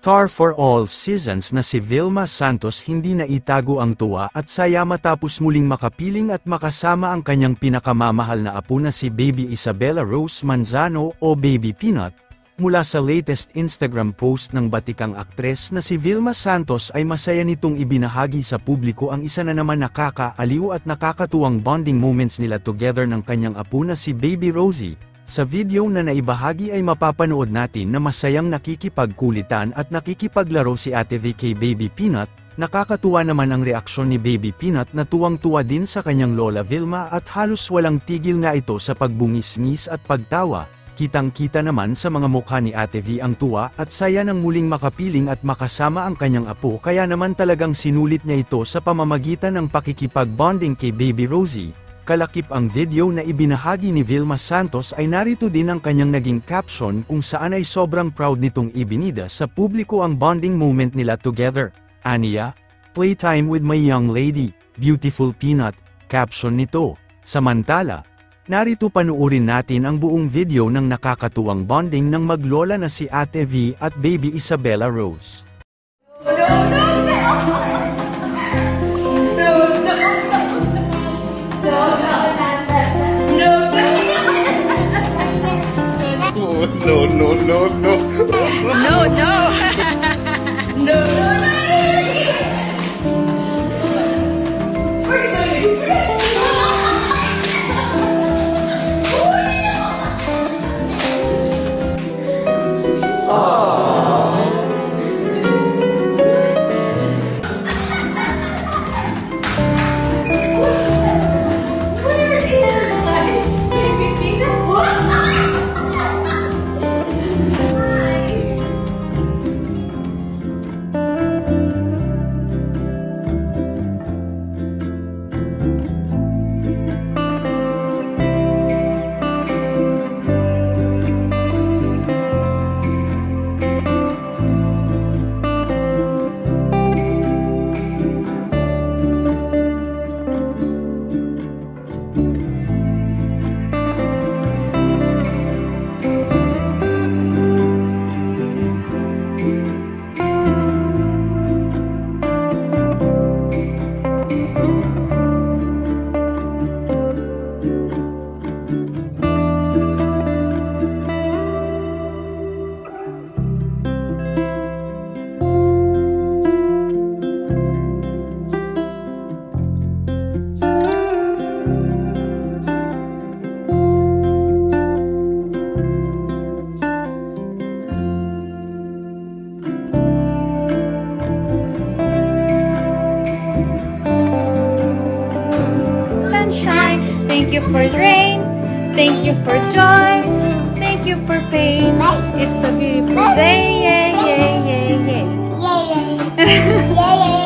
Star for all seasons na si Vilma Santos hindi na itago ang tuwa at saya matapos muling makapiling at makasama ang kanyang pinakamamahal na apo na si Baby Isabela Rose Manzano o Baby Peanut. Mula sa latest Instagram post ng batikang aktres na si Vilma Santos ay masaya nitong ibinahagi sa publiko ang isa na naman nakakaaliw at nakakatuwang bonding moments nila together ng kanyang apo na si Baby Rosie. Sa video na naibahagi ay mapapanood natin na masayang nakikipagkulitan at nakikipaglaro si Ate V kay Baby Peanut. Nakakatuwa naman ang reaksyon ni Baby Peanut na tuwang-tuwa din sa kanyang lola Vilma at halos walang tigil nga ito sa pagbungis-ngis at pagtawa. Kitang-kita naman sa mga mukha ni Ate V ang tuwa at saya ng muling makapiling at makasama ang kanyang apo kaya naman talagang sinulit niya ito sa pamamagitan ng pakikipag-bonding kay Baby Rosie. Kalakip ang video na ibinahagi ni Vilma Santos ay narito din ang kanyang naging caption kung saan ay sobrang proud nitong ibinida sa publiko ang bonding moment nila together. Aniya, "Playtime with my young lady, beautiful Peanut," caption nito. Samantala, narito panuorin natin ang buong video ng nakakatuwang bonding ng maglola na si Ate V at Baby Isabela Rose. No, no, no, no. No, no. No. Thank you for rain, thank you for joy, thank you for pain. It's a beautiful day, yay, yay, yay, yay. Yay, yay. Yay, yay.